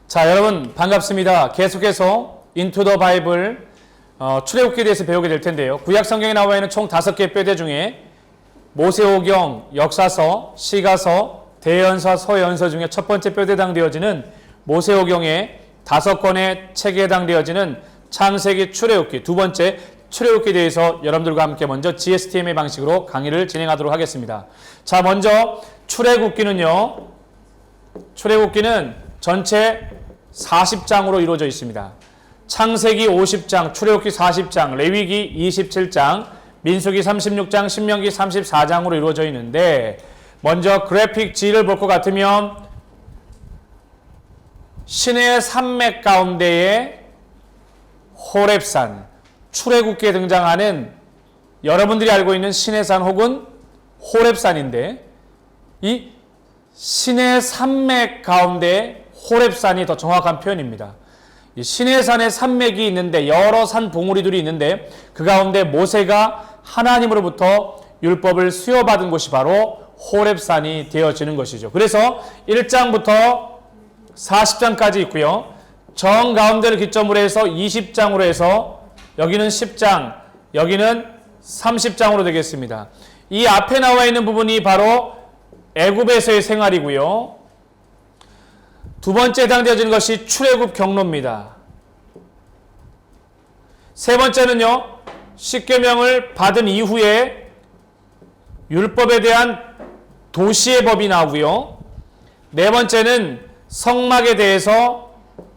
자, 여러분 반갑습니다. 계속해서 인투 더 바이블 출애굽기에 대해서 배우게 될 텐데요. 구약 성경에 나와 있는 총 5개의 뼈대 중에 모세오경, 역사서, 시가서, 대연서, 서연서 중에 첫 번째 뼈대에 해당되어지는 모세오경의 5권의 책에 해당되어지는 창세기, 출애굽기, 두 번째 출애굽기에 대해서 여러분들과 함께 먼저 GSTM의 방식으로 강의를 진행하도록 하겠습니다. 자, 먼저 출애굽기는 전체 40장으로 이루어져 있습니다. 창세기 50장, 출애굽기 40장, 레위기 27장, 민수기 36장, 신명기 34장으로 이루어져 있는데, 먼저 그래픽 G를 볼 것 같으면 신의 산맥 가운데에 호렙산, 출애굽기에 등장하는 여러분들이 알고 있는 신의 산 혹은 호렙산인데, 이 신의 산맥 가운데 호렙산이 더 정확한 표현입니다. 이 신의 산에 산맥이 있는데 여러 산 봉우리들이 있는데 그 가운데 모세가 하나님으로부터 율법을 수여받은 곳이 바로 호렙산이 되어지는 것이죠. 그래서 1장부터 40장까지 있고요. 정 가운데를 기점으로 해서 20장으로 해서 여기는 10장, 여기는 30장으로 되겠습니다. 이 앞에 나와 있는 부분이 바로 애굽에서의 생활이고요. 두 번째 해당되어지는 것이 출애굽 경로입니다. 세 번째는요, 십계명을 받은 이후에 율법에 대한 도시의 법이 나오고요. 네 번째는 성막에 대해서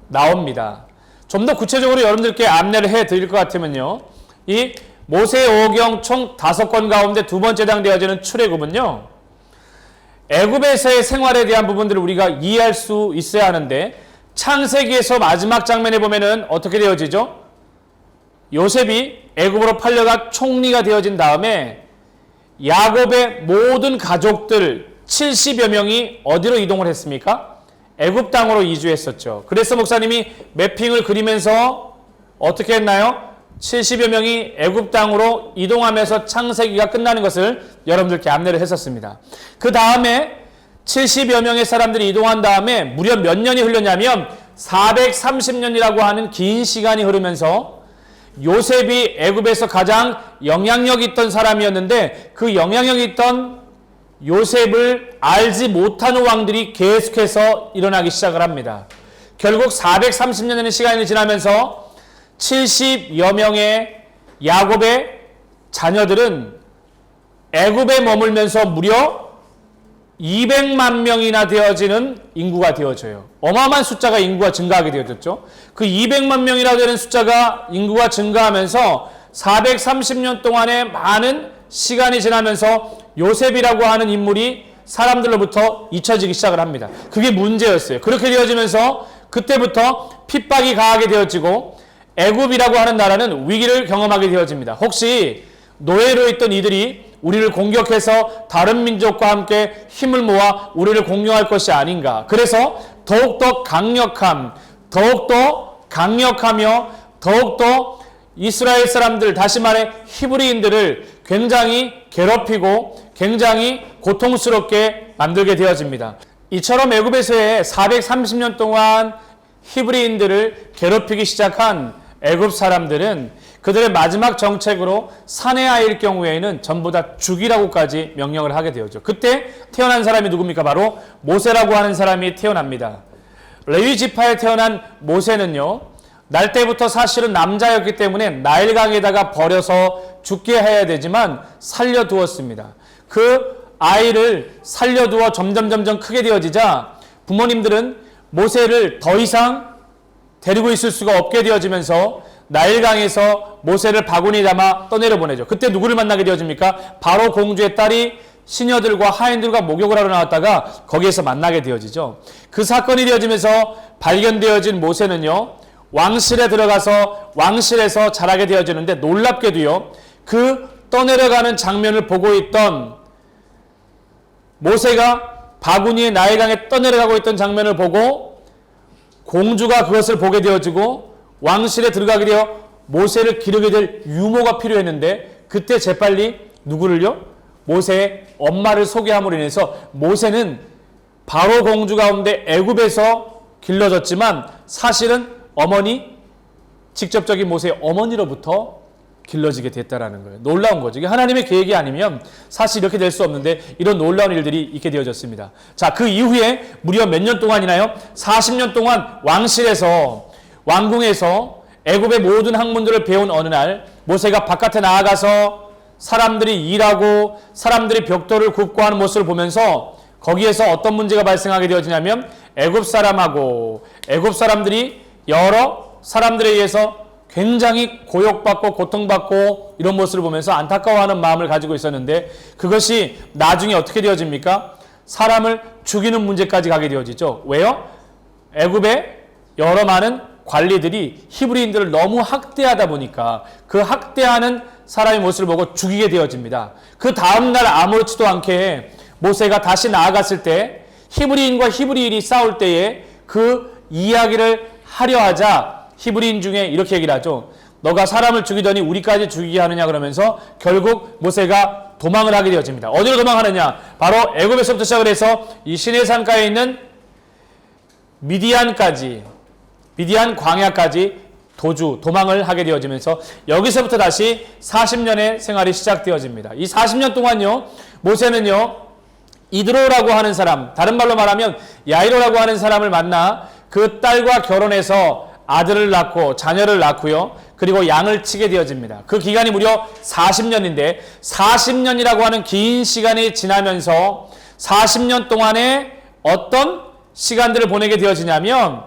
나옵니다. 좀 더 구체적으로 여러분들께 안내를 해드릴 것 같으면요, 이 모세오경 총 5권 가운데 두 번째 해당되어지는 출애굽은요, 애굽에서의 생활에 대한 부분들을 우리가 이해할 수 있어야 하는데, 창세기에서 마지막 장면에 보면은 어떻게 되어지죠? 요셉이 애굽으로 팔려가 총리가 되어진 다음에 야곱의 모든 가족들 70여 명이 어디로 이동을 했습니까? 애굽 땅으로 이주했었죠. 그래서 목사님이 매핑을 그리면서 어떻게 했나요? 70여 명이 애굽 땅으로 이동하면서 창세기가 끝나는 것을 여러분들께 안내를 했었습니다. 그 다음에 70여 명의 사람들이 이동한 다음에 무려 몇 년이 흘렀냐면 430년이라고 하는 긴 시간이 흐르면서 요셉이 애굽에서 가장 영향력 있던 사람이었는데, 그 영향력 있던 요셉을 알지 못하는 왕들이 계속해서 일어나기 시작을 합니다. 결국 430년의 시간이 지나면서 70여 명의 야곱의 자녀들은 애굽에 머물면서 무려 200만 명이나 되어지는 인구가 되어져요. 어마어마한 숫자가 인구가 증가하게 되어졌죠. 그 200만 명이나 되는 숫자가 인구가 증가하면서 430년 동안의 많은 시간이 지나면서 요셉이라고 하는 인물이 사람들로부터 잊혀지기 시작을 합니다. 그게 문제였어요. 그렇게 되어지면서 그때부터 핍박이 가하게 되어지고 애굽이라고 하는 나라는 위기를 경험하게 되어집니다. 혹시 노예로 있던 이들이 우리를 공격해서 다른 민족과 함께 힘을 모아 우리를 공격할 것이 아닌가. 그래서 더욱더 강력하며 더욱더 이스라엘 사람들, 다시 말해 히브리인들을 굉장히 괴롭히고 굉장히 고통스럽게 만들게 되어집니다. 이처럼 애굽에서의 430년 동안 히브리인들을 괴롭히기 시작한 애굽 사람들은 그들의 마지막 정책으로 사내 아이일 경우에는 전부 다 죽이라고까지 명령을 하게 되었죠. 그때 태어난 사람이 누굽니까? 바로 모세라고 하는 사람이 태어납니다. 레위 지파에 태어난 모세는요, 날 때부터 사실은 남자였기 때문에 나일강에다가 버려서 죽게 해야 되지만 살려두었습니다. 그 아이를 살려두어 점점 크게 되어지자 부모님들은 모세를 더 이상 데리고 있을 수가 없게 되어지면서 나일강에서 모세를 바구니 담아 떠내려 보내죠. 그때 누구를 만나게 되어집니까? 바로 공주의 딸이 시녀들과 하인들과 목욕을 하러 나왔다가 거기에서 만나게 되어지죠. 그 사건이 되어지면서 발견되어진 모세는요, 왕실에 들어가서 왕실에서 자라게 되어지는데, 놀랍게도요, 그 떠내려가는 장면을 보고 있던 모세가 바구니에 나일강에 떠내려가고 있던 장면을 보고 공주가 그것을 보게 되어지고 왕실에 들어가게 되어 모세를 기르게 될 유모가 필요했는데, 그때 재빨리 누구를요? 모세의 엄마를 소개함으로 인해서 모세는 바로 공주 가운데 애굽에서 길러졌지만 사실은 직접적인 모세의 어머니로부터 길러지게 됐다라는 거예요. 놀라운 거죠. 이게 하나님의 계획이 아니면 사실 이렇게 될 수 없는데 이런 놀라운 일들이 있게 되어졌습니다. 자, 그 이후에 무려 몇 년 동안이나요? 40년 동안 왕궁에서 애굽의 모든 학문들을 배운 어느 날 모세가 바깥에 나아가서 사람들이 일하고 사람들이 벽돌을 굽고 하는 모습을 보면서 거기에서 어떤 문제가 발생하게 되어지냐면 애굽 사람들이 여러 사람들에 의해서 굉장히 고욕받고 고통받고 이런 모습을 보면서 안타까워하는 마음을 가지고 있었는데 그것이 나중에 어떻게 되어집니까? 사람을 죽이는 문제까지 가게 되어지죠. 왜요? 애굽의 여러 많은 관리들이 히브리인들을 너무 학대하다 보니까 그 학대하는 사람의 모습을 보고 죽이게 되어집니다. 그 다음날 아무렇지도 않게 모세가 다시 나아갔을 때 히브리인과 히브리인이 싸울 때에 그 이야기를 하려 하자 히브리인 중에 이렇게 얘기를 하죠. 너가 사람을 죽이더니 우리까지 죽이게 하느냐 그러면서 결국 모세가 도망을 하게 되어집니다. 어디로 도망하느냐? 바로 애굽에서부터 시작을 해서 이 시내산가에 있는 미디안 광야까지 도망을 하게 되어지면서 여기서부터 다시 40년의 생활이 시작되어집니다. 이 40년 동안요, 모세는요, 이드로라고 하는 사람, 다른 말로 말하면 야이로라고 하는 사람을 만나 그 딸과 결혼해서 아들을 낳고 자녀를 낳고요. 그리고 양을 치게 되어집니다. 그 기간이 무려 40년인데 40년이라고 하는 긴 시간이 지나면서 40년 동안에 어떤 시간들을 보내게 되어지냐면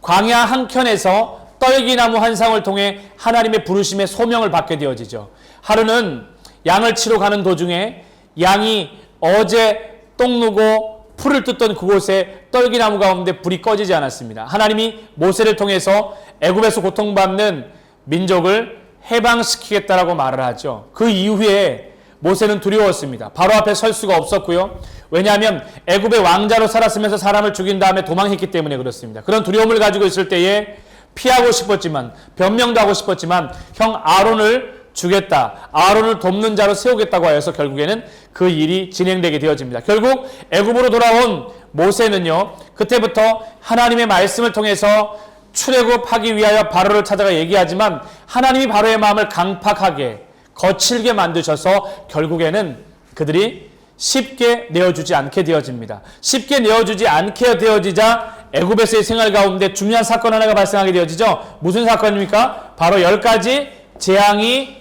광야 한켠에서 떨기나무 한 상을 통해 하나님의 부르심의 소명을 받게 되어지죠. 하루는 양을 치러 가는 도중에 양이 어제 똥 누고 풀을 뜯던 그곳에 떨기나무 가운데 불이 꺼지지 않았습니다. 하나님이 모세를 통해서 애굽에서 고통받는 민족을 해방시키겠다라고 말을 하죠. 그 이후에 모세는 두려웠습니다. 바로 앞에 설 수가 없었고요. 왜냐하면 애굽의 왕자로 살았으면서 사람을 죽인 다음에 도망했기 때문에 그렇습니다. 그런 두려움을 가지고 있을 때에 피하고 싶었지만 변명도 하고 싶었지만 형 아론을 주겠다. 아론을 돕는 자로 세우겠다고 하여서 결국에는 그 일이 진행되게 되어집니다. 결국 애굽으로 돌아온 모세는요. 그때부터 하나님의 말씀을 통해서 출애굽하기 위하여 바로를 찾아가 얘기하지만 하나님이 바로의 마음을 강팍하게 거칠게 만드셔서 결국에는 그들이 쉽게 내어주지 않게 되어집니다. 쉽게 내어주지 않게 되어지자 애굽에서의 생활 가운데 중요한 사건 하나가 발생하게 되어지죠. 무슨 사건입니까? 바로 10가지 재앙이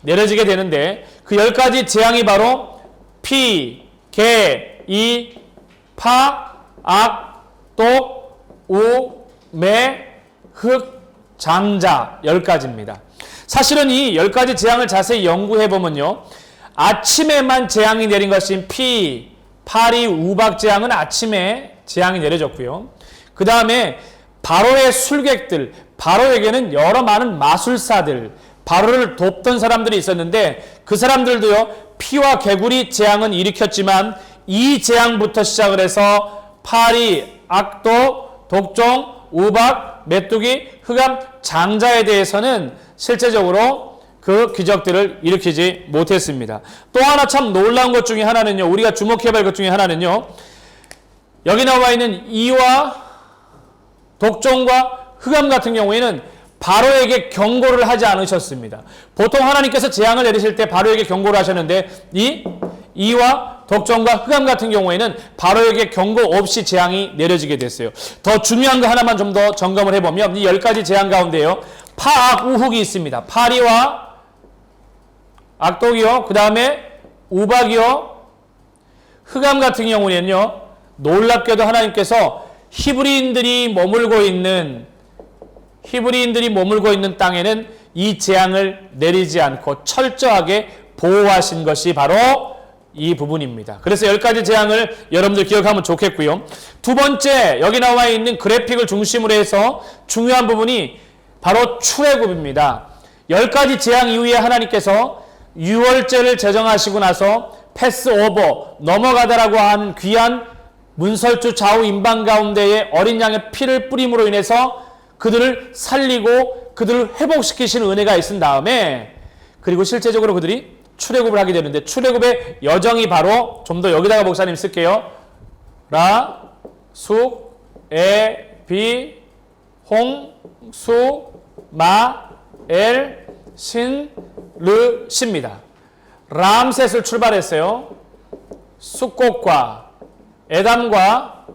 내려지게 되는데 그 10가지 재앙이 바로 피, 개, 이, 파, 악, 똑, 우, 매, 흑, 장자 10가지입니다. 사실은 이 10가지 재앙을 자세히 연구해보면요. 아침에만 재앙이 내린 것인 피, 파리, 우박 재앙은 아침에 재앙이 내려졌고요. 그 다음에 바로의 술객들, 바로에게는 여러 많은 마술사들, 바로를 돕던 사람들이 있었는데 그 사람들도요. 피와 개구리 재앙은 일으켰지만 이 재앙부터 시작을 해서 파리, 악도, 독종, 우박, 메뚜기, 흑암, 장자에 대해서는 실제적으로 그 기적들을 일으키지 못했습니다. 또 하나 참 놀라운 것 중에 하나는요. 우리가 주목해야 할 것 중에 하나는요. 여기 나와 있는 이와 독종과 흑암 같은 경우에는 바로에게 경고를 하지 않으셨습니다. 보통 하나님께서 재앙을 내리실 때 바로에게 경고를 하셨는데 이와 독종과 흑암 같은 경우에는 바로에게 경고 없이 재앙이 내려지게 됐어요. 더 중요한 거 하나만 좀 더 점검을 해보면 이 10가지 재앙 가운데요. 파악 우흑이 있습니다. 파리와 악독이요. 그 다음에 우박이요. 흑암 같은 경우에는요. 놀랍게도 하나님께서 히브리인들이 머물고 있는 땅에는 이 재앙을 내리지 않고 철저하게 보호하신 것이 바로 이 부분입니다. 그래서 10가지 재앙을 여러분들 기억하면 좋겠고요. 두 번째, 여기 나와 있는 그래픽을 중심으로 해서 중요한 부분이 바로 출애굽입니다. 10가지 재앙 이후에 하나님께서 유월절을 제정하시고 나서 패스오버, 넘어가다라고 하는 귀한 문설주 좌우 임방 가운데에 어린 양의 피를 뿌림으로 인해서 그들을 살리고 그들을 회복시키시는 은혜가 있은 다음에 그리고 실제적으로 그들이 출애굽을 하게 되는데 출애굽의 여정이 바로 좀 더 여기다가 목사님 쓸게요. 라, 숙, 에, 비, 홍, 수, 마, 엘, 신, 르, 시입니다. 람셋을 출발했어요. 숫꽃과 에담과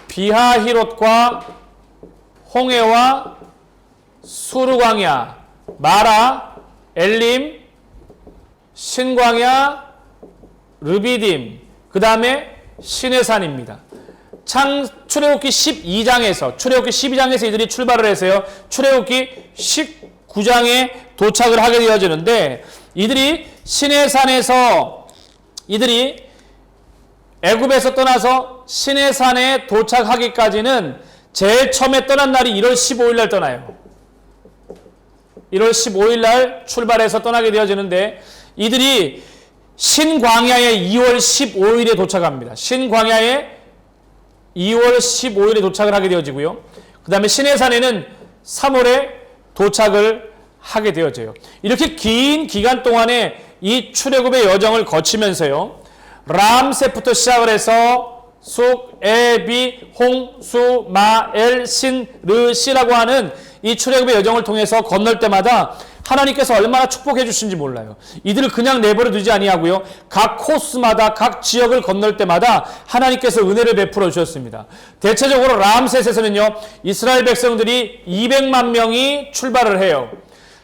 비하히롯과 홍해와 수르광야, 마라, 엘림, 신광야, 르비딤, 그 다음에 시내산입니다. 출애굽기 12장에서 이들이 출발을 해서요. 출애굽기 19장에 도착을 하게 되어지는데 이들이 시내산에서 애굽에서 떠나서 시내산에 도착하기까지는 제일 처음에 떠난 날이 1월 15일 날 떠나요. 1월 15일 날 출발해서 떠나게 되어지는데 이들이 신광야에 2월 15일에 도착합니다. 신광야에 2월 15일에 도착을 하게 되어지고요. 그 다음에 시내산에는 3월에 도착을 하게 되어져요. 이렇게 긴 기간 동안에 이 출애굽의 여정을 거치면서요. 람셋부터 시작을 해서 숫, 에, 비, 홍, 수, 마, 엘, 신, 르, 시라고 하는 이 출애굽의 여정을 통해서 건널 때마다 하나님께서 얼마나 축복해 주신지 몰라요. 이들을 그냥 내버려 두지 아니하고요. 각 코스마다 각 지역을 건널 때마다 하나님께서 은혜를 베풀어 주셨습니다. 대체적으로 람셋에서는요. 이스라엘 백성들이 200만 명이 출발을 해요.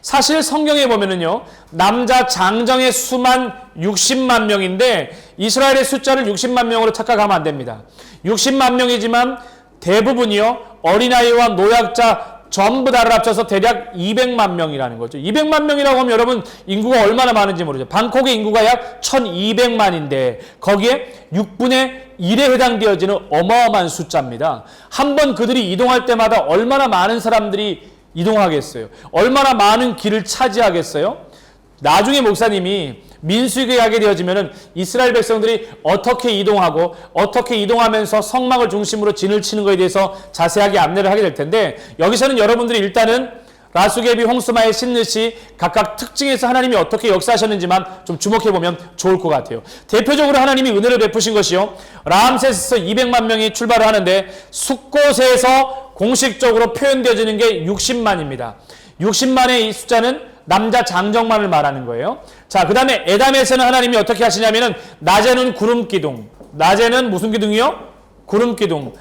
사실 성경에 보면은요. 남자 장정의 수만 60만 명인데 이스라엘의 숫자를 60만 명으로 착각하면 안 됩니다. 60만 명이지만 대부분이요. 어린아이와 노약자 전부 다를 합쳐서 대략 200만 명이라는 거죠. 200만 명이라고 하면 여러분 인구가 얼마나 많은지 모르죠. 방콕의 인구가 약 1200만인데 거기에 6분의 1에 해당되어지는 어마어마한 숫자입니다. 한번 그들이 이동할 때마다 얼마나 많은 사람들이 이동하겠어요. 얼마나 많은 길을 차지하겠어요. 나중에 목사님이 민수기에 가게 되어지면은 이스라엘 백성들이 어떻게 이동하고 어떻게 이동하면서 성막을 중심으로 진을 치는 것에 대해서 자세하게 안내를 하게 될 텐데 여기서는 여러분들이 일단은 라수게비, 홍수마의 신느시 각각 특징에서 하나님이 어떻게 역사하셨는지만 좀 주목해보면 좋을 것 같아요. 대표적으로 하나님이 은혜를 베푸신 것이요. 람셋에서 200만 명이 출발을 하는데 숫곳에서 공식적으로 표현되어지는 게 60만입니다. 60만의 이 숫자는 남자 장정만을 말하는 거예요. 자, 그 다음에 에담에서는 하나님이 어떻게 하시냐면은 낮에는 구름 기둥, 낮에는 무슨 기둥이요? 구름 기둥.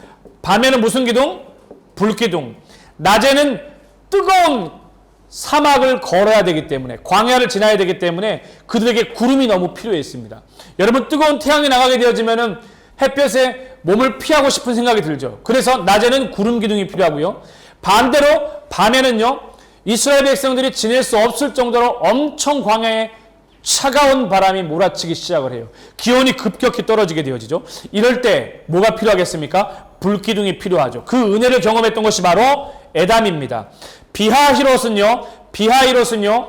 밤에는 무슨 기둥? 불 기둥. 낮에는 뜨거운 사막을 걸어야 되기 때문에 광야를 지나야 되기 때문에 그들에게 구름이 너무 필요했습니다. 여러분 뜨거운 태양이 나가게 되어지면은 햇볕에 몸을 피하고 싶은 생각이 들죠. 그래서 낮에는 구름 기둥이 필요하고요. 반대로 밤에는요. 이스라엘 백성들이 지낼 수 없을 정도로 엄청 광야에 차가운 바람이 몰아치기 시작을 해요. 기온이 급격히 떨어지게 되어지죠. 이럴 때 뭐가 필요하겠습니까? 불기둥이 필요하죠. 그 은혜를 경험했던 것이 바로 에담입니다. 비하히롯은요.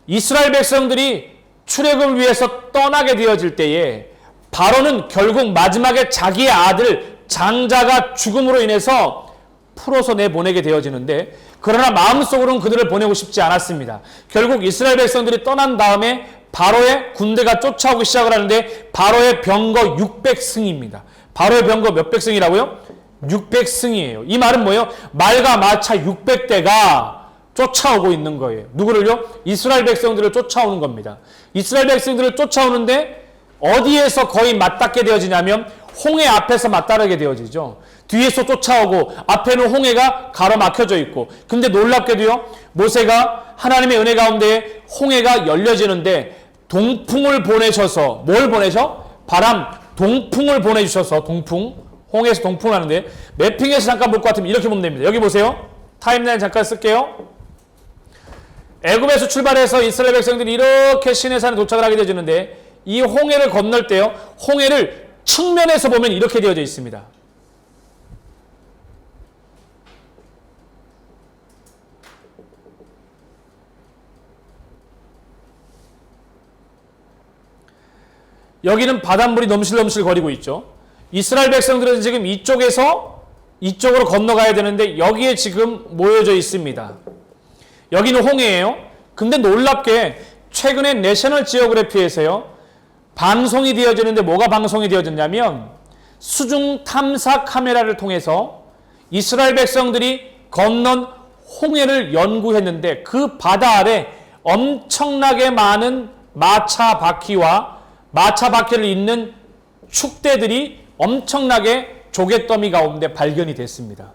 이스라엘 백성들이 출애굽을 위해서 떠나게 되어질 때에 바로는 결국 마지막에 자기의 아들 장자가 죽음으로 인해서 풀어서 내보내게 되어지는데 그러나 마음속으로는 그들을 보내고 싶지 않았습니다. 결국 이스라엘 백성들이 떠난 다음에 바로의 군대가 쫓아오기 시작을 하는데 바로의 병거 600승입니다. 바로의 병거 몇백 승이라고요? 600승이에요. 이 말은 뭐예요? 말과 마차 600대가 쫓아오고 있는 거예요. 누구를요? 이스라엘 백성들을 쫓아오는 겁니다. 이스라엘 백성들을 쫓아오는데 어디에서 거의 맞닿게 되어지냐면 홍해 앞에서 맞닿게 되어지죠. 뒤에서 쫓아오고 앞에는 홍해가 가로막혀져 있고 근데 놀랍게도요. 모세가 하나님의 은혜 가운데 홍해가 열려지는데 동풍을 보내셔서 뭘 보내셔? 바람, 동풍을 보내주셔서 동풍, 홍해에서 동풍을 하는데 매핑에서 잠깐 볼 것 같으면 이렇게 보면 됩니다. 여기 보세요. 타임라인 잠깐 쓸게요. 애굽에서 출발해서 이스라엘 백성들이 이렇게 시내산에 도착을 하게 되어지는데 이 홍해를 건널 때요. 홍해를 측면에서 보면 이렇게 되어져 있습니다. 여기는 바닷물이 넘실넘실 거리고 있죠. 이스라엘 백성들은 지금 이쪽에서 이쪽으로 건너가야 되는데 여기에 지금 모여져 있습니다. 여기는 홍해예요. 근데 놀랍게 최근에 내셔널 지오그래피에서요. 방송이 되어지는데 뭐가 방송이 되어졌냐면 수중 탐사 카메라를 통해서 이스라엘 백성들이 건넌 홍해를 연구했는데 그 바다 아래 엄청나게 많은 마차 바퀴와 마차 바퀴를 잇는 축대들이 엄청나게 조갯더미 가운데 발견이 됐습니다.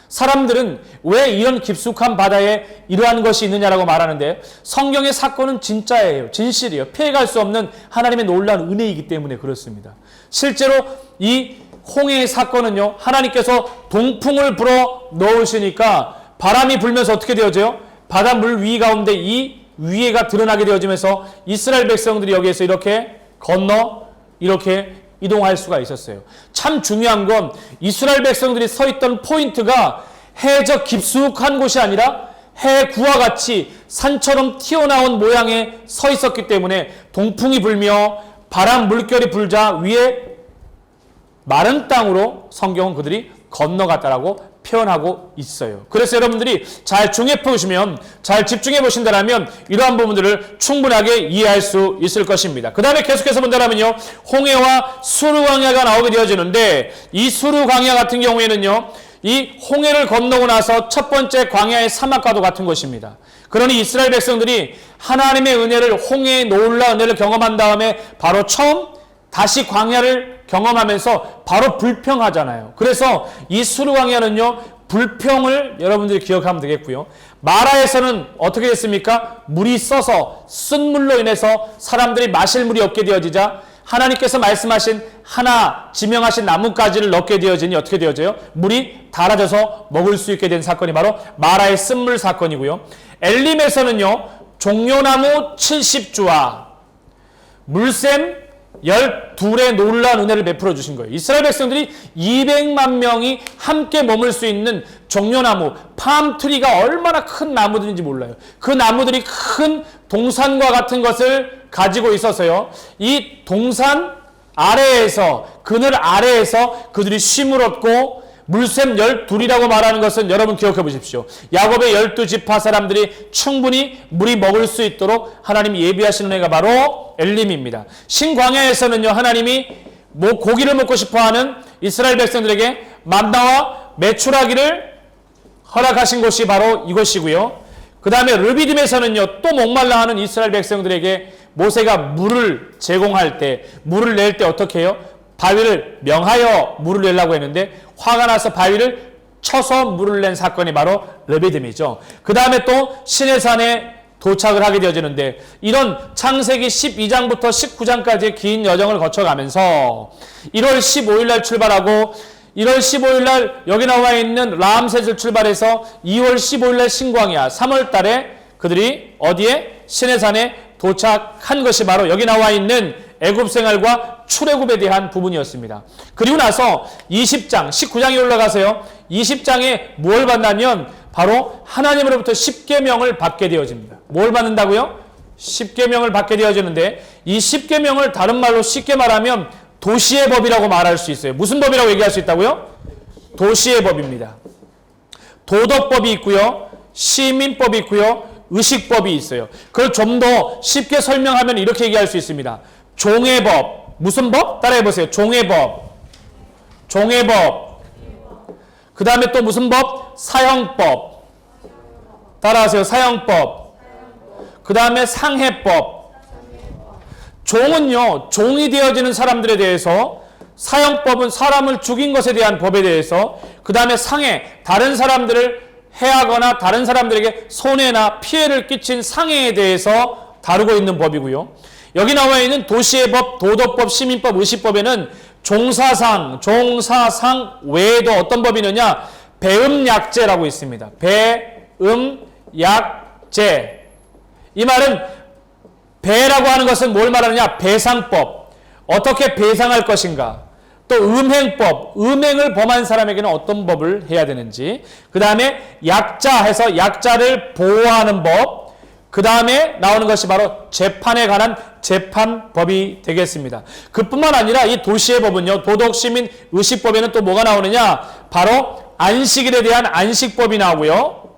사람들은 왜 이런 깊숙한 바다에 이러한 것이 있느냐라고 말하는데 성경의 사건은 진짜예요. 진실이에요. 피해갈 수 없는 하나님의 놀라운 은혜이기 때문에 그렇습니다. 실제로 이 홍해의 사건은요, 하나님께서 동풍을 불어 넣으시니까 바람이 불면서 어떻게 되어져요? 바닷물 위 가운데 이 위에가 드러나게 되어지면서 이스라엘 백성들이 여기에서 이렇게 건너 이렇게 이동할 수가 있었어요. 참 중요한 건 이스라엘 백성들이 서 있던 포인트가 해저 깊숙한 곳이 아니라 해구와 같이 산처럼 튀어나온 모양에 서 있었기 때문에 동풍이 불며 바람 물결이 불자 위에 마른 땅으로 성경은 그들이 건너갔다라고 표현하고 있어요. 그래서 여러분들이 잘 중해 보시면, 잘 집중해 보신다면 이러한 부분들을 충분하게 이해할 수 있을 것입니다. 그 다음에 계속해서 본다면요, 홍해와 수르 광야가 나오게 되어지는데, 이 수르 광야 같은 경우에는요, 이 홍해를 건너고 나서 첫 번째 광야의 사막과도 같은 것입니다. 그러니 이스라엘 백성들이 하나님의 은혜를, 홍해의 놀라운 은혜를 경험한 다음에 바로 처음 다시 광야를 경험하면서 바로 불평하잖아요. 그래서 이 수르 광야는요, 불평을 여러분들이 기억하면 되겠고요. 마라에서는 어떻게 됐습니까? 물이 써서 쓴 물로 인해서 사람들이 마실 물이 없게 되어지자 하나님께서 말씀하신 하나 지명하신 나뭇가지를 넣게 되어지니 어떻게 되어져요? 물이 달아져서 먹을 수 있게 된 사건이 바로 마라의 쓴물 사건이고요. 엘림에서는요, 종려나무 70주와 물샘 12의 놀라운 은혜를 베풀어 주신 거예요. 이스라엘 백성들이 200만 명이 함께 머물 수 있는 종려나무, 팜트리가 얼마나 큰 나무들인지 몰라요. 그 나무들이 큰 동산과 같은 것을 가지고 있어서요, 이 동산 아래에서, 그늘 아래에서 그들이 쉼을 얻고, 물샘 12이라고 말하는 것은 여러분 기억해 보십시오. 야곱의 12지파 사람들이 충분히 물이 먹을 수 있도록 하나님이 예비하시는 애가 바로 엘림입니다. 신광야에서는요, 하나님이 고기를 먹고 싶어하는 이스라엘 백성들에게 만나와 메추라기를 허락하신 곳이 바로 이곳이고요. 그 다음에 르비딤에서는요, 또 목말라 하는 이스라엘 백성들에게 모세가 물을 제공할 때, 물을 낼 때 어떻게 해요? 바위를 명하여 물을 내려고 했는데 화가 나서 바위를 쳐서 물을 낸 사건이 바로 르비딤이죠. 그 다음에 또 시내산에 도착을 하게 되어지는데, 이런 창세기 12장부터 19장까지의 긴 여정을 거쳐가면서 1월 15일 날 출발하고 1월 15일 날 여기 나와 있는 라암셋을 출발해서 2월 15일 날 신광야, 3월 달에 그들이 어디에? 시내산에 도착한 것이 바로 여기 나와 있는 애굽 생활과 출애굽에 대한 부분이었습니다. 그리고 나서 20장, 19장에 올라가세요. 20장에 뭘 받냐면 바로 하나님으로부터 10계명을 받게 되어집니다. 뭘 받는다고요? 10계명을 받게 되어지는데, 이 10계명을 다른 말로 쉽게 말하면 도시의 법이라고 말할 수 있어요. 무슨 법이라고 얘기할 수 있다고요? 도시의 법입니다. 도덕법이 있고요, 시민법이 있고요, 의식법이 있어요. 그걸 좀 더 쉽게 설명하면 이렇게 얘기할 수 있습니다. 종의 법. 무슨 법? 따라해보세요. 종의 법. 종의 법. 그 다음에 또 무슨 법? 사형법. 따라하세요. 사형법. 그 다음에 상해법. 종은요, 종이 되어지는 사람들에 대해서, 사형법은 사람을 죽인 것에 대한 법에 대해서, 그 다음에 상해, 다른 사람들을 해하거나 다른 사람들에게 손해나 피해를 끼친 상해에 대해서 다루고 있는 법이고요. 여기 나와 있는 도시의 법, 도덕법, 시민법, 의식법에는 종사상 외에도 어떤 법이 있느냐? 배음약제라고 있습니다. 배음약제. 이 말은 배라고 하는 것은 뭘 말하느냐? 배상법. 어떻게 배상할 것인가? 또 음행법, 음행을 범한 사람에게는 어떤 법을 해야 되는지. 그 다음에 약자 해서 약자를 보호하는 법. 그 다음에 나오는 것이 바로 재판에 관한 재판법이 되겠습니다. 그뿐만 아니라 이 도시의 법은요, 도덕, 시민, 의식법에는 또 뭐가 나오느냐? 바로 안식일에 대한 안식법이 나오고요.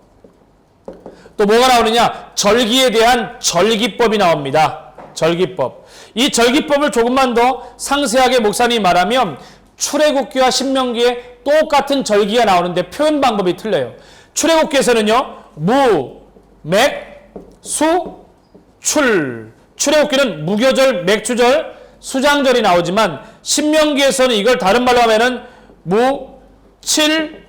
또 뭐가 나오느냐? 절기에 대한 절기법이 나옵니다. 절기법. 이 절기법을 조금만 더 상세하게 목사님이 말하면 출애굽기와 신명기에 똑같은 절기가 나오는데 표현 방법이 틀려요. 출애굽기에서는요, 무, 맥, 수, 출. 출애굽기는 무교절, 맥주절, 수장절이 나오지만 신명기에서는 이걸 다른 말로 하면은 무, 칠,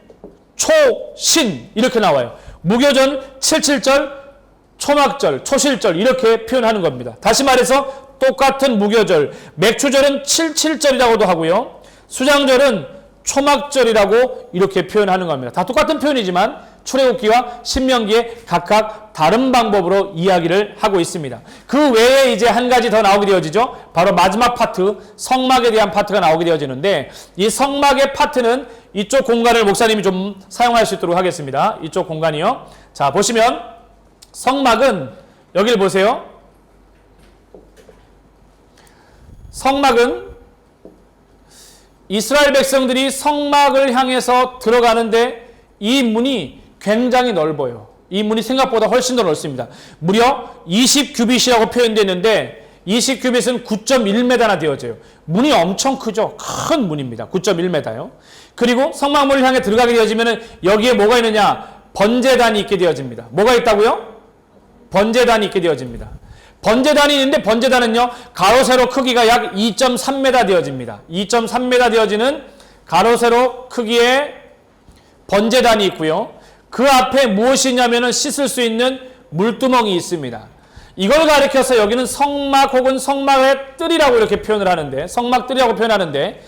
초, 신 이렇게 나와요. 무교전 77절, 초막절, 초실절 이렇게 표현하는 겁니다. 다시 말해서 똑같은 무교절, 맥주절은 77절이라고도 하고요. 수장절은 초막절이라고 이렇게 표현하는 겁니다. 다 똑같은 표현이지만 출애굽기와 신명기에 각각 다른 방법으로 이야기를 하고 있습니다. 그 외에 이제 한 가지 더 나오게 되어지죠. 바로 마지막 파트, 성막에 대한 파트가 나오게 되어지는데 이 성막의 파트는 이쪽 공간을 목사님이 좀 사용할 수 있도록 하겠습니다. 이쪽 공간이요. 자, 보시면 성막은 여기를 보세요. 성막은 이스라엘 백성들이 성막을 향해서 들어가는데 이 문이 굉장히 넓어요. 이 문이 생각보다 훨씬 더 넓습니다. 무려 20규빗이라고 표현되는데 20규빗은 9.1m나 되어져요. 문이 엄청 크죠. 큰 문입니다. 9.1m요. 그리고 성막문을 향해 들어가게 되어지면 여기에 뭐가 있느냐? 번제단이 있게 되어집니다. 뭐가 있다고요? 번제단이 있게 되어집니다. 번제단이 있는데 번제단은요, 가로 세로 크기가 약 2.3m 되어집니다. 2.3m 되어지는 가로 세로 크기의 번제단이 있고요. 그 앞에 무엇이 있냐면은 씻을 수 있는 물두멍이 있습니다. 이걸 가리켜서 여기는 성막 혹은 성막의 뜰이라고 이렇게 표현을 하는데, 성막 뜰이라고 표현하는데,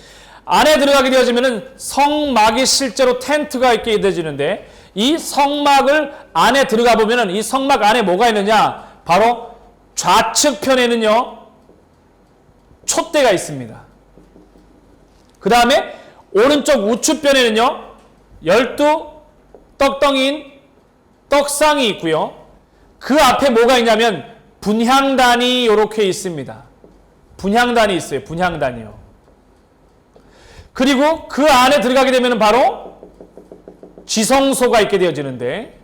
안에 들어가게 되어지면은 성막이 실제로 텐트가 있게 되어지는데, 이 성막을 안에 들어가 보면은 이 성막 안에 뭐가 있느냐? 바로 좌측 편에는요, 촛대가 있습니다. 그 다음에 오른쪽 우측편에는요, 12 떡덩이인 떡상이 있고요. 그 앞에 뭐가 있냐면 분향단이 이렇게 있습니다. 분향단이 있어요. 분향단이요. 그리고 그 안에 들어가게 되면 바로 지성소가 있게 되어지는데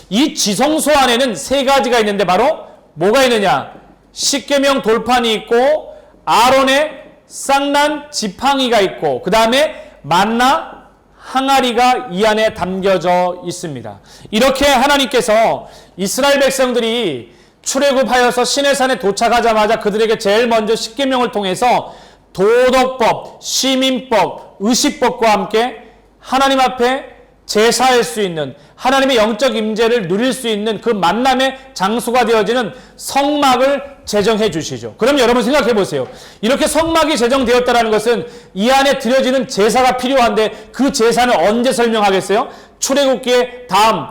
이 지성소 안에는 세 가지가 있는데 바로 뭐가 있느냐? 십계명 돌판이 있고 아론의 쌍난 지팡이가 있고 그 다음에 만나 항아리가 이 안에 담겨져 있습니다. 이렇게 하나님께서 이스라엘 백성들이 출애굽하여서 시내산에 도착하자마자 그들에게 제일 먼저 십계명을 통해서 도덕법, 시민법, 의식법과 함께 하나님 앞에 제사할 수 있는 하나님의 영적 임재를 누릴 수 있는 그 만남의 장소가 되어지는 성막을 제정해 주시죠. 그럼 여러분 생각해 보세요. 이렇게 성막이 제정되었다는 것은 이 안에 드려지는 제사가 필요한데 그 제사는 언제 설명하겠어요? 출애굽기의 다음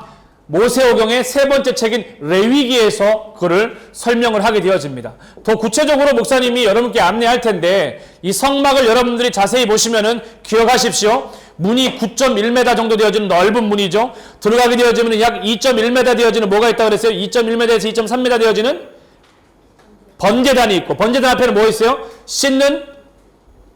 모세오경의 세 번째 책인 레위기에서 그를 설명을 하게 되어집니다. 더 구체적으로 목사님이 여러분께 안내할 텐데 이 성막을 여러분들이 자세히 보시면은 기억하십시오. 문이 9.1m 정도 되어지는 넓은 문이죠. 들어가게 되어지면 약 2.1m 되어지는 뭐가 있다고 그랬어요? 2.1m에서 2.3m 되어지는 번제단이 있고 번제단 앞에는 뭐 있어요? 씻는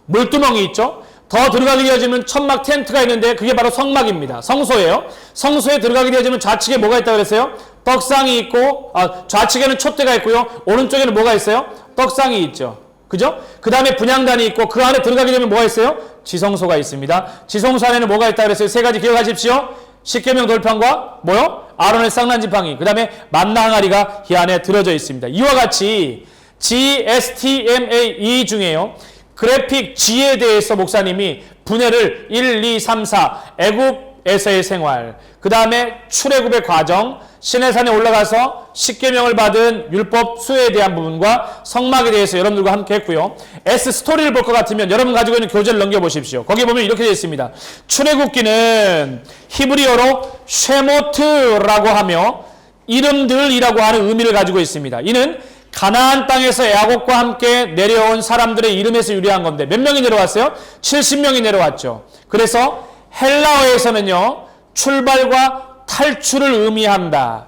물두멍이 있죠. 더 들어가게 되어지면 천막 텐트가 있는데 그게 바로 성막입니다. 성소예요. 성소에 들어가게 되어지면 좌측에 뭐가 있다고 그랬어요? 떡상이 있고 좌측에는 촛대가 있고요. 오른쪽에는 뭐가 있어요? 떡상이 있죠. 그죠? 그 다음에 분향단이 있고 그 안에 들어가게 되면 뭐가 있어요? 지성소가 있습니다. 지성소 안에는 뭐가 있다고 그랬어요? 세 가지 기억하십시오. 십계명 돌판과 뭐요? 아론의 쌍난 지팡이. 그 다음에 만나 항아리가 이 안에 들어져 있습니다. 이와 같이 GSTMA 중에요. 그래픽 G에 대해서 목사님이 분해를 1, 2, 3, 4 애굽에서의 생활, 그 다음에 출애굽의 과정, 시내산에 올라가서 십계명을 받은 율법 수혜에 대한 부분과 성막에 대해서 여러분들과 함께 했고요. S 스토리를 볼 것 같으면 여러분 가지고 있는 교재를 넘겨보십시오. 거기 보면 이렇게 되어 있습니다. 출애굽기는 히브리어로 쉐모트라고 하며 이름들이라고 하는 의미를 가지고 있습니다. 이는 가나안 땅에서 야곱과 함께 내려온 사람들의 이름에서 유래한 건데 몇 명이 내려왔어요? 70명이 내려왔죠. 그래서 헬라어에서는요, 출발과 탈출을 의미한다.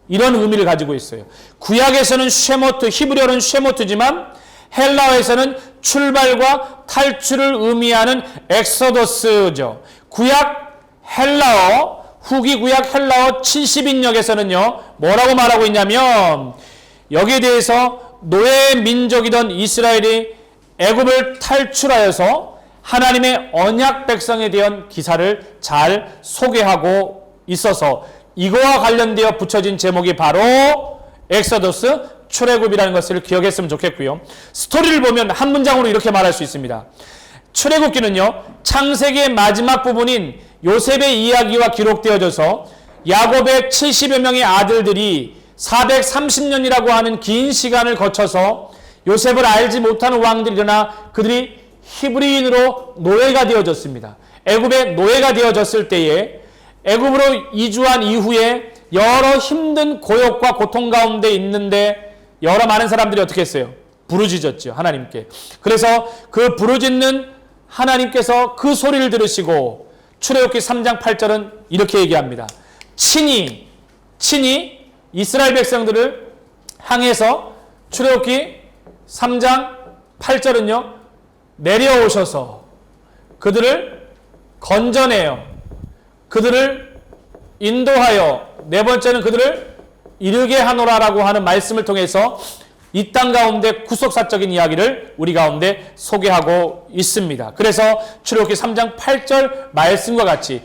이런 의미를 가지고 있어요. 구약에서는 쉐모트, 히브리어는 쉐모트지만 헬라어에서는 출발과 탈출을 의미하는 엑소더스죠. 구약 헬라어, 후기 구약 헬라어 70인역에서는요, 뭐라고 말하고 있냐면 여기에 대해서 노예 민족이던 이스라엘이 애굽을 탈출하여서 하나님의 언약 백성에 대한 기사를 잘 소개하고 있어서 이거와 관련되어 붙여진 제목이 바로 엑소더스 출애굽이라는 것을 기억했으면 좋겠고요. 스토리를 보면 한 문장으로 이렇게 말할 수 있습니다. 출애굽기는요, 창세기의 마지막 부분인 요셉의 이야기와 기록되어져서 야곱의 70여 명의 아들들이 430년이라고 하는 긴 시간을 거쳐서 요셉을 알지 못하는 왕들이 일어나 그들이 히브리인으로 노예가 되어졌습니다. 애굽의 노예가 되어졌을 때에 애굽으로 이주한 이후에 여러 힘든 고역과 고통 가운데 있는데 여러 많은 사람들이 어떻게 했어요? 부르짖었죠, 하나님께. 그래서 그 부르짖는 하나님께서 그 소리를 들으시고 출애굽기 3장 8절은 이렇게 얘기합니다. 친히 이스라엘 백성들을 향해서 출애굽기 3장 8절은요, 내려오셔서 그들을 건져내요. 그들을 인도하여, 네 번째는 그들을 이르게 하노라라고 하는 말씀을 통해서 이 땅 가운데 구속사적인 이야기를 우리 가운데 소개하고 있습니다. 그래서 출애굽기 3장 8절 말씀과 같이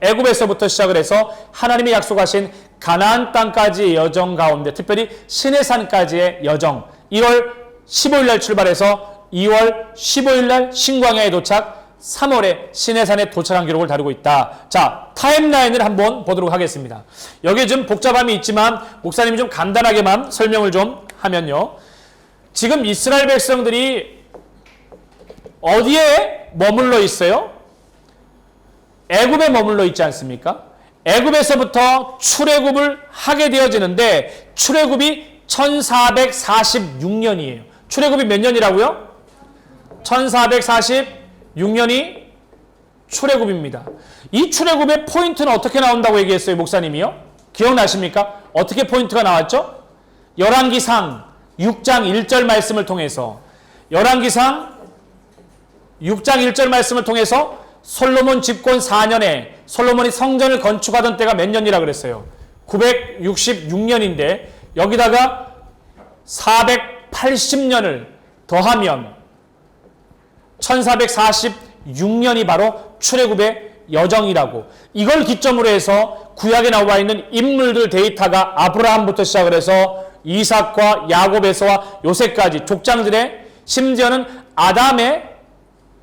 애굽에서부터 시작을 해서 하나님이 약속하신 가나안 땅까지의 여정 가운데, 특별히 시내산까지의 여정, 1월 15일 날 출발해서 2월 15일 날 신광야에 도착, 3월에 시내산에 도착한 기록을 다루고 있다. 자, 타임라인을 한번 보도록 하겠습니다. 여기에 좀 복잡함이 있지만 목사님이 좀 간단하게만 설명을 좀 하면요, 지금 이스라엘 백성들이 어디에 머물러 있어요? 애굽에 머물러 있지 않습니까? 애굽에서부터 출애굽을 하게 되어지는데 출애굽이 1446년이에요. 출애굽이 몇 년이라고요? 1446년이 출애굽입니다. 이 출애굽의 포인트는 어떻게 나온다고 얘기했어요, 목사님이요? 기억나십니까? 어떻게 포인트가 나왔죠? 열왕기상 6장 1절 말씀을 통해서, 열왕기상 6장 1절 말씀을 통해서 솔로몬 집권 4년에 솔로몬이 성전을 건축하던 때가 몇 년이라 그랬어요? 966년인데 여기다가 480년을 더하면 1446년이 바로 출애굽의 여정이라고. 이걸 기점으로 해서 구약에 나와 있는 인물들 데이터가 아브라함부터 시작을 해서 이삭과 야곱에서와 요셉까지 족장들의, 심지어는 아담의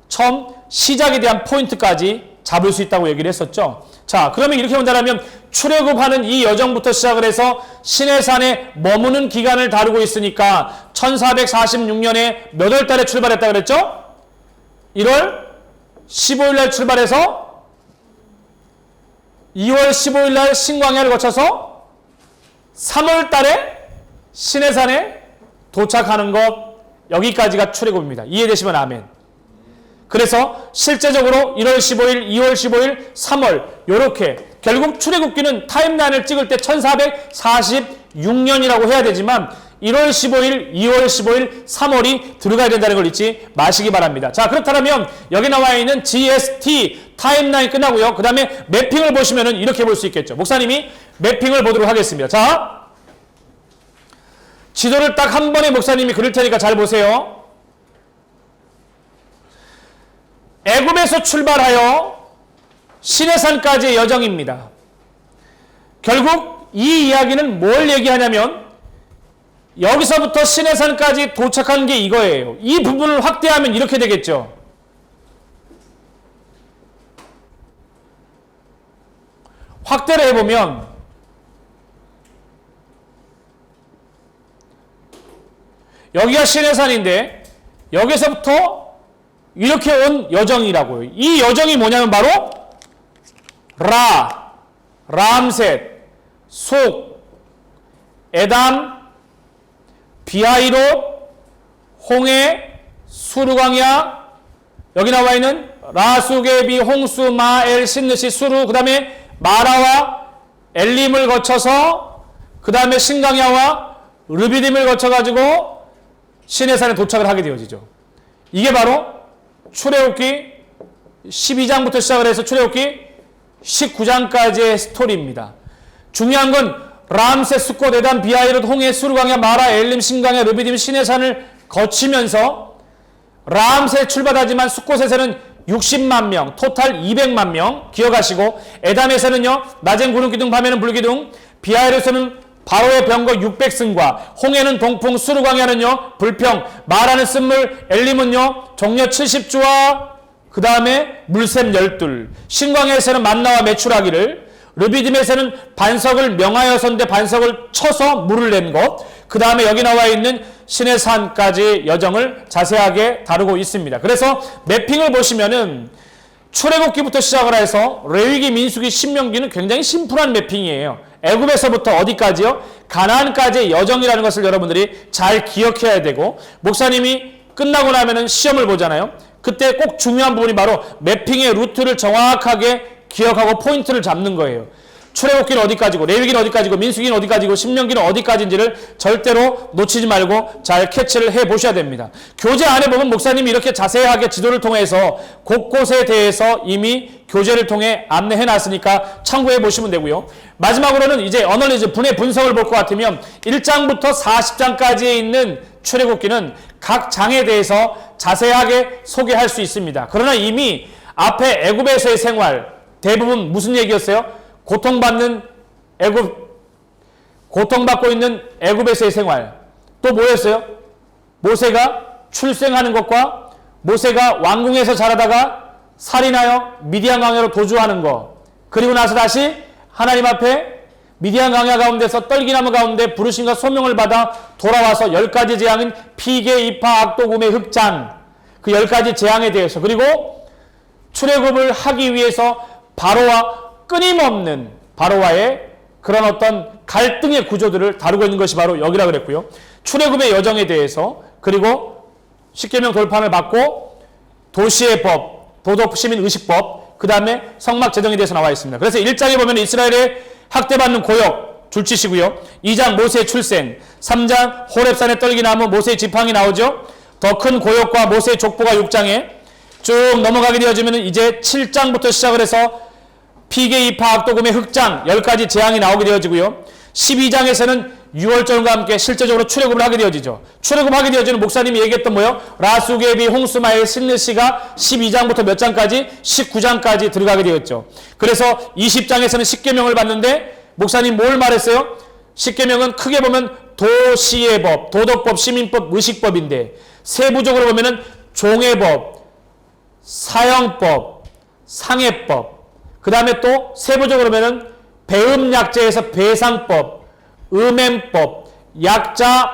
처음 시작에 대한 포인트까지 잡을 수 있다고 얘기를 했었죠. 자, 그러면 이렇게 본다면 출애굽하는 이 여정부터 시작을 해서 시내산에 머무는 기간을 다루고 있으니까 1446년에 몇 월 달에 출발했다고 그랬죠? 1월 15일 날 출발해서 2월 15일 날 신광야를 거쳐서 3월 달에 시내산에 도착하는 것, 여기까지가 출애굽입니다. 이해되시면 아멘. 그래서 실제적으로 1월 15일, 2월 15일, 3월 이렇게 결국 출애굽기는 타임라인을 찍을 때 1446년이라고 해야 되지만 1월 15일, 2월 15일, 3월이 들어가야 된다는 걸 잊지 마시기 바랍니다. 자, 그렇다면 여기 나와 있는 GST 타임라인 끝나고요. 그 다음에 매핑을 보시면 이렇게 볼 수 있겠죠. 목사님이 매핑을 보도록 하겠습니다. 자, 지도를 딱 한 번에 목사님이 그릴 테니까 잘 보세요. 애굽에서 출발하여 시내산까지의 여정입니다. 결국 이 이야기는 뭘 얘기하냐면 여기서부터 시내산까지 도착한 게 이거예요. 이 부분을 확대하면 이렇게 되겠죠. 확대를 해보면 여기가 시내산인데 여기서부터 이렇게 온 여정이라고요. 이 여정이 뭐냐면 바로 람셋, 속, 에담, 비하이롯, 홍해, 수르광야, 여기 나와 있는 라수게비, 홍수, 마엘, 신느시, 수루, 그 다음에 마라와 엘림을 거쳐서 그 다음에 신강야와 르비딤을 거쳐가지고 시내산에 도착을 하게 되어지죠. 이게 바로 출애굽기 12장부터 시작을 해서 출애굽기 19장까지의 스토리입니다. 중요한 건 람셋, 숫꽃, 에담, 비하이롯, 홍해, 수르광야, 마라, 엘림, 신강야, 르비딤, 시내산을 거치면서 람세 출발하지만 숫곳에서는 60만 명, 토탈 200만 명 기억하시고, 에담에서는요 낮엔 구름기둥 밤에는 불기둥, 비하엘에서는 바로의 병거 600승과 홍해는 동풍, 수르광야는요 불평, 마라는 쓴물, 엘림은요 종려 70주와 그 다음에 물샘 12, 신광야에서는 만나와 메추라기를, 르비딤에서는 반석을 명하여 선대 반석을 쳐서 물을 낸 것, 그 다음에 여기 나와 있는 신의 산까지 여정을 자세하게 다루고 있습니다. 그래서 매핑을 보시면은 출애굽기부터 시작을 해서 레위기, 민수기, 신명기는 굉장히 심플한 매핑이에요. 애굽에서부터 어디까지요? 가나안까지의 여정이라는 것을 여러분들이 잘 기억해야 되고, 목사님이 끝나고 나면은 시험을 보잖아요. 그때 꼭 중요한 부분이 바로 매핑의 루트를 정확하게 기억하고 포인트를 잡는 거예요. 출애굽기는 어디까지고, 레위기는 어디까지고, 민수기는 어디까지고, 신명기는 어디까지인지를 절대로 놓치지 말고 잘 캐치를 해 보셔야 됩니다. 교재 안에 보면 목사님이 이렇게 자세하게 지도를 통해서 곳곳에 대해서 이미 교재를 통해 안내해 놨으니까 참고해 보시면 되고요. 마지막으로는 이제 어널리즈, 분해 분석을 볼 것 같으면 1장부터 40장까지에 있는 출애굽기는 각 장에 대해서 자세하게 소개할 수 있습니다. 그러나 이미 앞에 애굽에서의 생활, 대부분 무슨 얘기였어요? 고통받고 있는 애굽에서의 생활. 또 뭐였어요? 모세가 출생하는 것과 모세가 왕궁에서 자라다가 살인하여 미디안 광야로 도주하는 것. 그리고 나서 다시 하나님 앞에 미디안 광야 가운데서 떨기나무 가운데 부르심과 소명을 받아 돌아와서 10가지 재앙인 피개, 이파, 악독음의 흑장, 그 10가지 재앙에 대해서, 그리고 출애굽을 하기 위해서 바로와 끊임없는 바로와의 그런 어떤 갈등의 구조들을 다루고 있는 것이 바로 여기라 그랬고요. 출애굽의 여정에 대해서, 그리고 십계명 돌판을 받고 도시의 법, 도덕 시민 의식법, 그 다음에 성막 제정에 대해서 나와 있습니다. 그래서 1장에 보면 이스라엘의 학대받는 고역 줄치시고요. 2장 모세의 출생, 3장 호렙산의 떨기나무 모세의 지팡이 나오죠. 더 큰 고역과 모세의 족보가 6장에 쭉 넘어가게 되어지면 이제 7장부터 시작을 해서 피개, 이파, 악독음의 흑장 10가지 재앙이 나오게 되어지고요. 12장에서는 6월절과 함께 실제적으로 출애굽을 하게 되어지죠. 출애굽하게 되어지는 목사님이 얘기했던 뭐요? 라수게비, 홍수마엘, 신느시가 12장부터 몇 장까지? 19장까지 들어가게 되었죠. 그래서 20장에서는 십계명을 받는데 목사님 뭘 말했어요? 십계명은 크게 보면 도시의 법, 도덕법, 시민법, 의식법인데 세부적으로 보면은 종회법, 사형법, 상해법, 그 다음에 또 세부적으로 보면은 배음약자에서 배상법, 음행법, 약자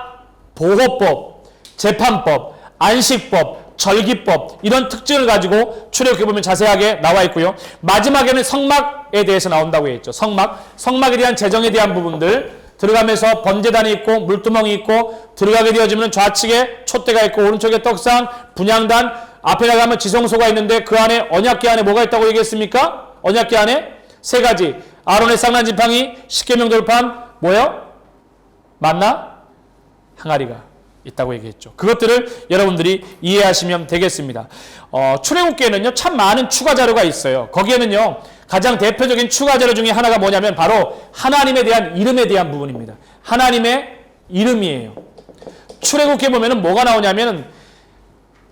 보호법, 재판법, 안식법, 절기법, 이런 특징을 가지고 출애굽기 보면 자세하게 나와 있고요. 마지막에는 성막에 대해서 나온다고 했죠. 성막에 대한 재정에 대한 부분들 들어가면서 번제단이 있고 물두멍이 있고, 들어가게 되어지면 좌측에 촛대가 있고 오른쪽에 떡상, 분향단, 앞에 나가면 지성소가 있는데 그 안에 언약궤 안에 뭐가 있다고 얘기했습니까? 언약궤 안에 세 가지, 아론의 쌍난 지팡이, 십계명 돌판, 뭐요? 만나, 항아리가 있다고 얘기했죠. 그것들을 여러분들이 이해하시면 되겠습니다. 출애굽기에는요 참 많은 추가 자료가 있어요. 거기에는요 가장 대표적인 추가 자료 중에 하나가 뭐냐면 바로 하나님에 대한 이름에 대한 부분입니다. 하나님의 이름이에요. 출애굽기에 보면은 뭐가 나오냐면,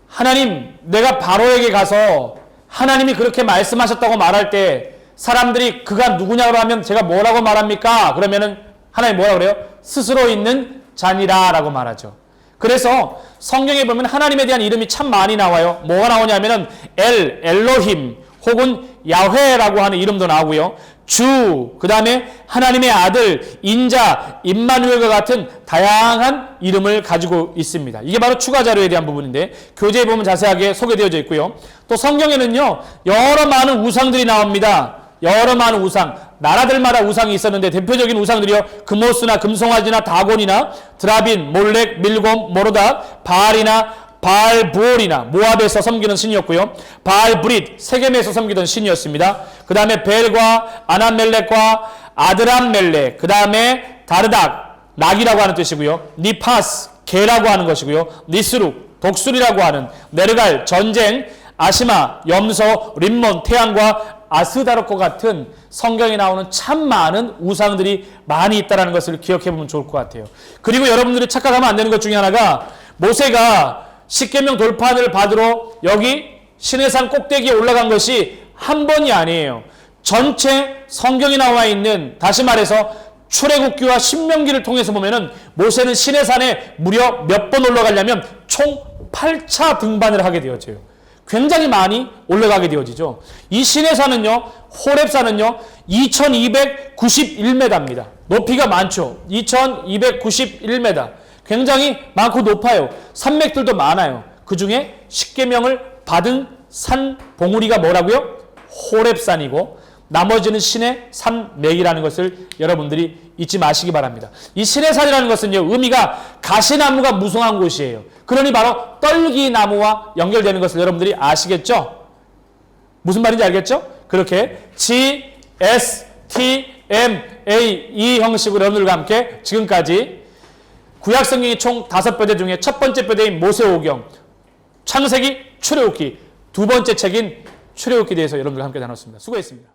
하나님, 내가 바로에게 가서 하나님이 그렇게 말씀하셨다고 말할 때 사람들이 그가 누구냐고 하면 제가 뭐라고 말합니까? 그러면은 하나님 뭐라 그래요? 스스로 있는 자니라 라고 말하죠. 그래서 성경에 보면 하나님에 대한 이름이 참 많이 나와요. 뭐가 나오냐면은 엘로힘 혹은 야훼라고 하는 이름도 나오고요. 주, 그 다음에 하나님의 아들, 인자, 임마누엘과 같은 다양한 이름을 가지고 있습니다. 이게 바로 추가 자료에 대한 부분인데 교재에 보면 자세하게 소개되어져 있고요. 또 성경에는요 여러 많은 우상들이 나옵니다. 여러 많은 우상, 나라들마다 우상이 있었는데 대표적인 우상들이요, 금오스나 금송아지나 다곤이나 드라빈, 몰렉, 밀곰, 모로닥, 바알이나 바알부올이나 모압에서 섬기는 신이었고요. 바알브릿, 세겜에서 섬기던 신이었습니다. 그 다음에 벨과 아남멜렉과 아드람멜렉, 그 다음에 다르닥, 낙이라고 하는 뜻이고요. 니파스, 개라고 하는 것이고요. 니스룩, 독수리라고 하는, 네르갈, 전쟁, 아시마, 염소, 림몬, 태양과 아스다롯과 같은 성경에 나오는 참 많은 우상들이 많이 있다는 것을 기억해 보면 좋을 것 같아요. 그리고 여러분들이 착각하면 안 되는 것 중에 하나가, 모세가 십계명 돌판을 받으러 여기 시내산 꼭대기에 올라간 것이 한 번이 아니에요. 전체 성경에 나와 있는, 다시 말해서 출애굽기와 신명기를 통해서 보면은 모세는 시내산에 무려 몇 번 올라가려면 총 8차 등반을 하게 되어져요. 굉장히 많이 올라가게 되어지죠. 이 시내산은요, 호렙산은요, 2291m입니다. 높이가 많죠. 2291m. 굉장히 많고 높아요. 산맥들도 많아요. 그 중에 십계명을 받은 산 봉우리가 뭐라고요? 호렙산이고, 나머지는 신의 산맥이라는 것을 여러분들이 잊지 마시기 바랍니다. 이 시내산이라는 것은요, 의미가 가시나무가 무성한 곳이에요. 그러니 바로 떨기나무와 연결되는 것을 여러분들이 아시겠죠? 무슨 말인지 알겠죠? 그렇게 G, S, T, M, A, 이 형식으로 여러분들과 함께 지금까지 구약성경이 총 5뼈대 중에 첫 번째 뼈대인 모세오경, 창세기, 출애굽기, 두 번째 책인 출애굽기에 대해서 여러분들과 함께 나눴습니다. 수고했습니다.